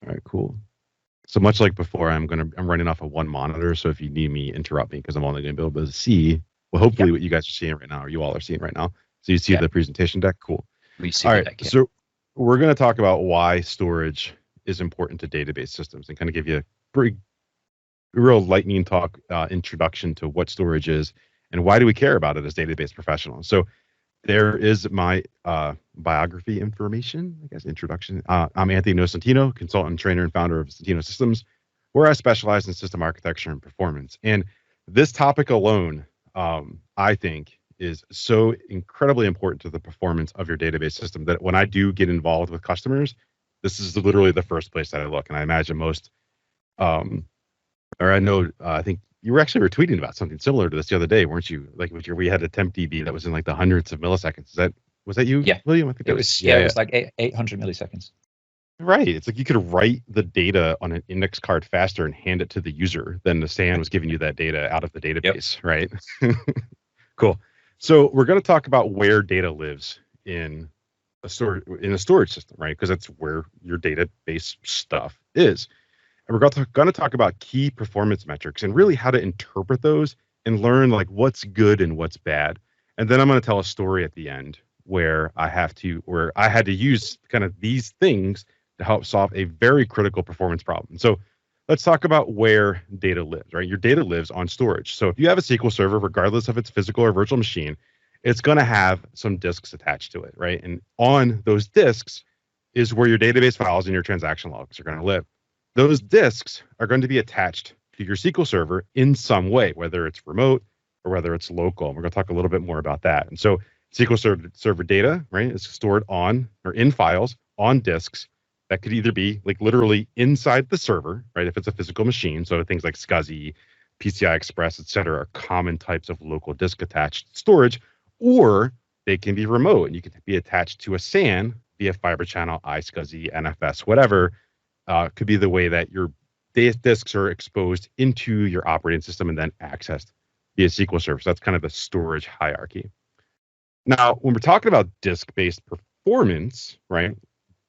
All right, cool. So much like before, I'm running off of one monitor. So if you need me, interrupt me because I'm only going to be able to see, well, hopefully Yep. what you guys are seeing right now, or you all are seeing right now. So you see Yep. the presentation deck. Cool. We see All the right. deck. Yeah. So we're going to talk about why storage is important to database systems and kind of give you a pretty real lightning talk introduction to what storage is and why do we care about it as database professionals. So there is my biography information, I guess, introduction. I'm Anthony Nocentino, consultant, trainer, and founder of Nocentino Systems, where I specialize in system architecture and performance. And this topic alone, I think, is so incredibly important to the performance of your database system that when I do get involved with customers, this is literally the first place that I look. And I imagine most, um, or I know, I think you were actually retweeting about something similar to this the other day, weren't you? Like we had a temp DB that was in like the hundreds of milliseconds. Was that you, Yeah. William? I think It that was, was. Yeah. yeah, It yeah. was like 800 milliseconds. Right. It's like you could write the data on an index card faster and hand it to the user than the SAN was giving you that data out of the Yep. database, right? Cool. So we're going to talk about where data lives in a storage system, right? Because that's where your database stuff is. And we're going to talk about key performance metrics and really how to interpret those and learn like what's good and what's bad. And then I'm going to tell a story at the end where I had to use kind of these things to help solve a very critical performance problem. So let's talk about where data lives, right? Your data lives on storage. So if you have a SQL server, regardless of its physical or virtual machine, it's going to have some disks attached to it, right? And on those disks is where your database files and your transaction logs are going to live. Those disks are going to be attached to your SQL server in some way, whether it's remote or whether it's local. And we're going to talk a little bit more about that. And so server data, right, is stored on or in files on disks that could either be like literally inside the server, right, if it's a physical machine. So things like SCSI, PCI Express, et cetera, are common types of local disk attached storage, or they can be remote and you can be attached to a SAN via fiber channel, iSCSI, NFS, whatever. Could be the way that your disks are exposed into your operating system and then accessed via SQL Server. So that's kind of the storage hierarchy. Now, when we're talking about disk-based performance, right,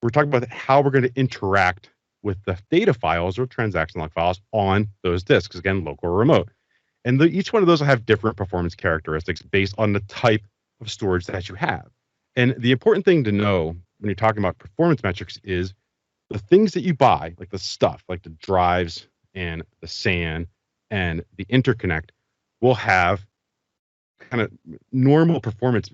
we're talking about how we're going to interact with the data files or transaction log files on those disks, again, local or remote. And each one of those will have different performance characteristics based on the type of storage that you have. And the important thing to know when you're talking about performance metrics is the things that you buy, like the stuff, like the drives and the SAN and the interconnect, will have kind of normal performance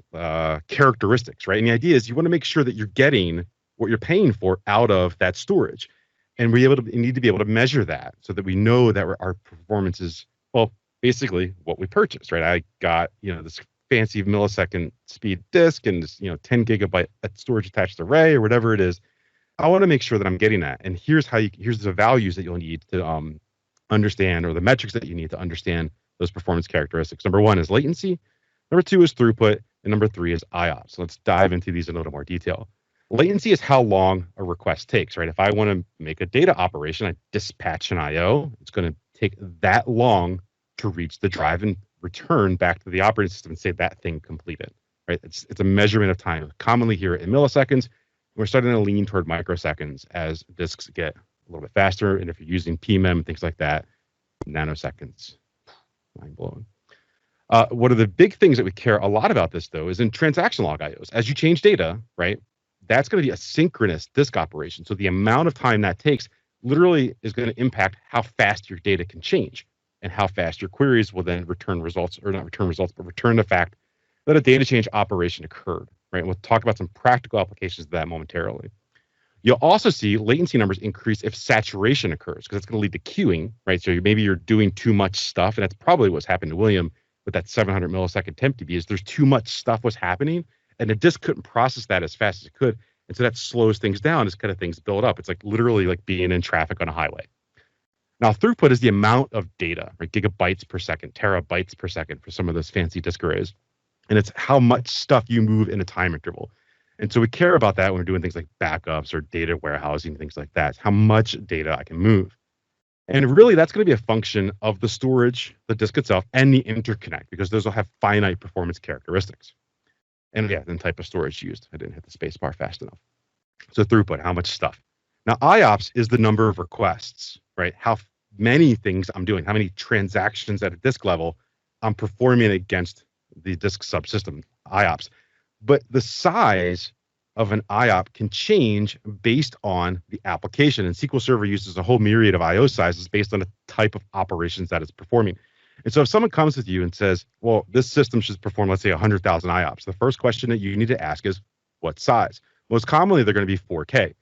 characteristics, right? And the idea is you want to make sure that you're getting what you're paying for out of that storage, and we need to be able to measure that so that we know that our performance is, well, basically what we purchased, right? I got this fancy millisecond speed disk and this 10 gigabyte storage attached array or whatever it is. I want to make sure that I'm getting that. And here's the values that you'll need to understand, or the metrics that you need to understand those performance characteristics. Number one is latency. Number two is throughput. And number three is IOPS. So let's dive into these in a little more detail. Latency is how long a request takes, right? If I want to make a data operation, I dispatch an IO, it's going to take that long to reach the drive and return back to the operating system and say that thing completed, right? It's a measurement of time. Commonly here in milliseconds. We're starting to lean toward microseconds as disks get a little bit faster. And if you're using PMEM, things like that, nanoseconds, mind blowing. One of the big things that we care a lot about this, though, is in transaction log IOs. As you change data, right, that's going to be a synchronous disk operation. So the amount of time that takes literally is going to impact how fast your data can change and how fast your queries will then return results, or not return results, but return the fact that a data change operation occurred, right? We'll talk about some practical applications of that momentarily. You'll also see latency numbers increase if saturation occurs, because it's going to lead to queuing, right? So maybe you're doing too much stuff, and that's probably what's happened to William with that 700 millisecond temp DB, is there's too much stuff was happening, and it just couldn't process that as fast as it could. And so that slows things down as kind of things build up. It's like literally like being in traffic on a highway. Now, throughput is the amount of data, right? Gigabytes per second, terabytes per second for some of those fancy disk arrays. And it's how much stuff you move in a time interval. And so we care about that when we're doing things like backups or data warehousing, things like that. How much data I can move. And really, that's going to be a function of the storage, the disk itself, and the interconnect, because those will have finite performance characteristics. And yeah, then type of storage used. I didn't hit the space bar fast enough. So throughput, how much stuff. Now, IOPS is the number of requests, right? How many things I'm doing, how many transactions at a disk level I'm performing against the disk subsystem, IOPS. But the size of an IOP can change based on the application. And SQL Server uses a whole myriad of IO sizes based on the type of operations that it's performing. And so if someone comes with you and says, well, this system should perform, let's say, 100,000 IOPS, the first question that you need to ask is, what size? Most commonly, they're going to be 4K.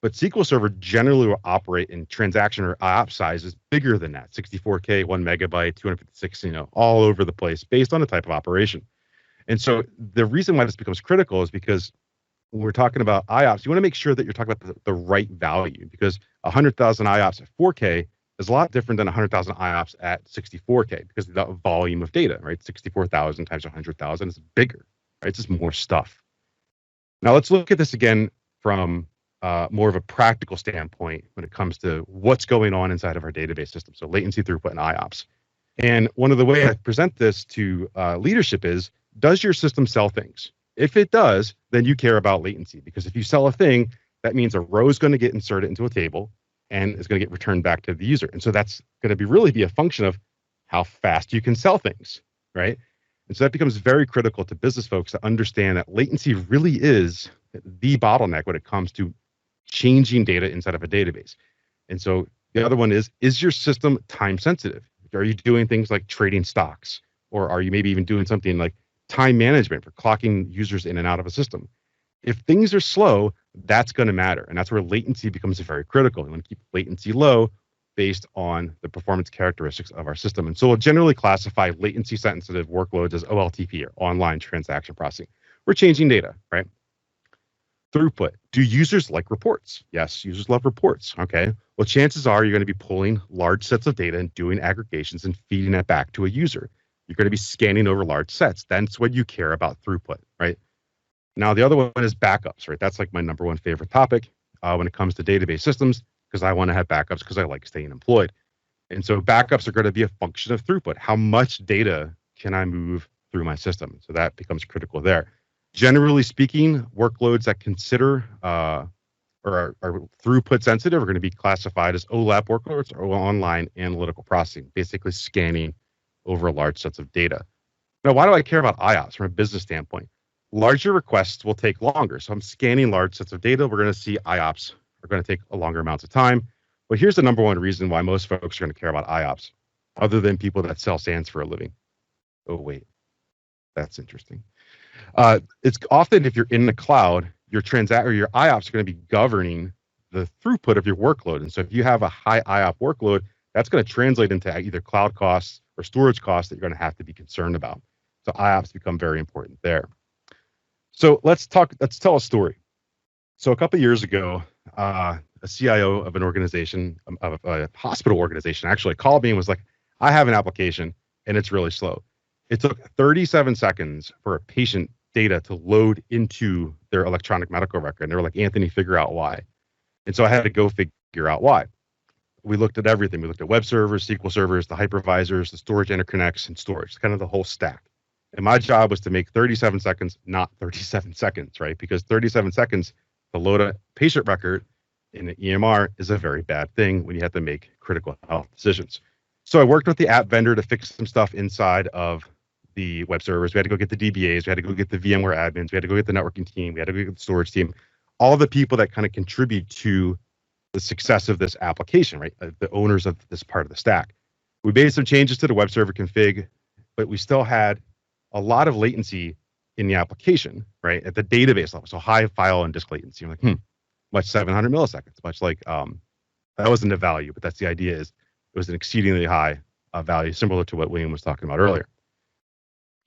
But SQL Server generally will operate in transaction or IOPS sizes bigger than that, 64K, 1 megabyte, 256, all over the place based on the type of operation. And so the reason why this becomes critical is because when we're talking about IOPS, you want to make sure that you're talking about the right value, because 100,000 IOPS at 4K is a lot different than 100,000 IOPS at 64K because of the volume of data, right? 64,000 times 100,000 is bigger, right? It's just more stuff. Now let's look at this again from more of a practical standpoint when it comes to what's going on inside of our database system. So latency, throughput, and IOPS. And one of the ways I present this to leadership is, does your system sell things? If it does, then you care about latency, because if you sell a thing, that means a row is going to get inserted into a table and it's going to get returned back to the user. And so that's going to really be a function of how fast you can sell things, right? And so that becomes very critical to business folks to understand that latency really is the bottleneck when it comes to changing data inside of a database. And so the other one is your system time sensitive? Are you doing things like trading stocks, or are you maybe even doing something like time management for clocking users in and out of a system? If things are slow, that's going to matter. And that's where latency becomes very critical. You want to keep latency low based on the performance characteristics of our system. And so we'll generally classify latency sensitive workloads as OLTP, or online transaction processing. We're changing data, right? Throughput. Do users like reports? Yes, users love reports. Okay. Well, chances are you're going to be pulling large sets of data and doing aggregations and feeding that back to a user. You're going to be scanning over large sets. That's when you care about throughput, right? Now, the other one is backups, right? That's like my number one favorite topic when it comes to database systems, because I want to have backups because I like staying employed. And so backups are going to be a function of throughput. How much data can I move through my system? So that becomes critical there. Generally speaking, workloads that consider or are throughput sensitive are going to be classified as OLAP workloads, or online analytical processing, basically scanning over large sets of data. Now, why do I care about IOPS from a business standpoint? Larger requests will take longer. So I'm scanning large sets of data. We're going to see IOPS are going to take a longer amounts of time. But here's the number one reason why most folks are going to care about IOPS, other than people that sell SANs for a living. Oh, wait, that's interesting. It's often, if you're in the cloud, your IOPS are going to be governing the throughput of your workload. And so if you have a high IOP workload, that's going to translate into either cloud costs or storage costs that you're going to have to be concerned about. So IOPS become very important there. So let's tell a story. So a couple of years ago, a CIO of an organization, of a hospital organization, actually called me and was like, I have an application and it's really slow. It took 37 seconds for a patient data to load into their electronic medical record. And they were like, Anthony, figure out why. And so I had to go figure out why. We looked at everything. We looked at web servers, SQL servers, the hypervisors, the storage interconnects, and storage, kind of the whole stack. And my job was to make 37 seconds, not 37 seconds, right? Because 37 seconds to load a patient record in an EMR is a very bad thing when you have to make critical health decisions. So I worked with the app vendor to fix some stuff inside of the web servers. We had to go get the DBAs. We had to go get the VMware admins. We had to go get the networking team. We had to go get the storage team. All the people that kind of contribute to the success of this application, right? The owners of this part of the stack. We made some changes to the web server config, but we still had a lot of latency in the application, right? At the database level. So high file and disk latency. I'm like, much 700 milliseconds, much like, that wasn't a value, but that's the idea, is it was an exceedingly high value, similar to what William was talking about earlier.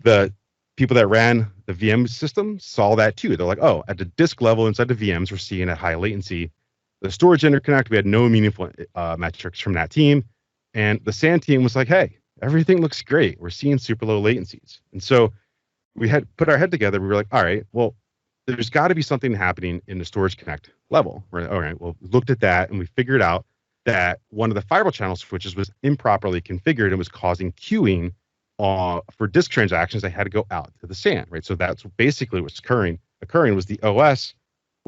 The people that ran the VM system saw that too. They're like, oh, at the disk level inside the VMs, we're seeing a high latency. The storage interconnect, we had no meaningful metrics from that team. And the SAN team was like, hey, everything looks great. We're seeing super low latencies. And so we had put our head together. We were like, all right, well, there's got to be something happening in the storage connect level. We're like, all right, well, we looked at that and we figured out that one of the firewall channel switches was improperly configured and was causing queuing for disk transactions. They had to go out to the SAN, right? So that's basically what's occurring was the OS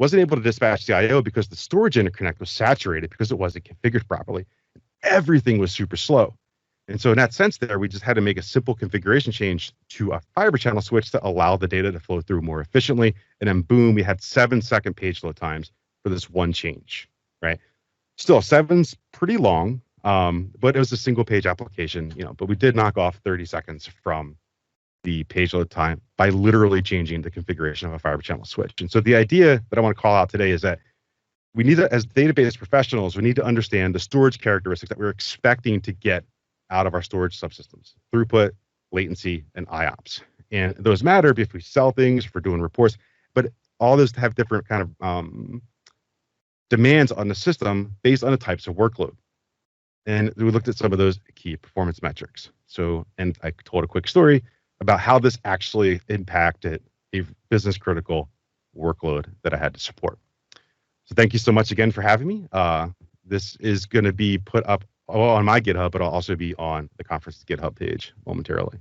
wasn't able to dispatch the IO because the storage interconnect was saturated because it wasn't configured properly. Everything was super slow. And so in that sense there, we just had to make a simple configuration change to a fiber channel switch to allow the data to flow through more efficiently. And then boom, we had 7-second page load times for this one change, right? Still, 7's pretty long, but it was a single page application, but we did knock off 30 seconds from the page load time by literally changing the configuration of a fiber channel switch. And so the idea that I want to call out today is that we need to, as database professionals, we need to understand the storage characteristics that we're expecting to get out of our storage subsystems: throughput, latency, and IOPS. And those matter if we sell things, if we're doing reports, but all those have different kind of demands on the system based on the types of workload. And we looked at some of those key performance metrics. So, and I told a quick story about how this actually impacted a business critical workload that I had to support. So thank you so much again for having me. This is going to be put up on my GitHub, but I'll also be on the conference's GitHub page momentarily.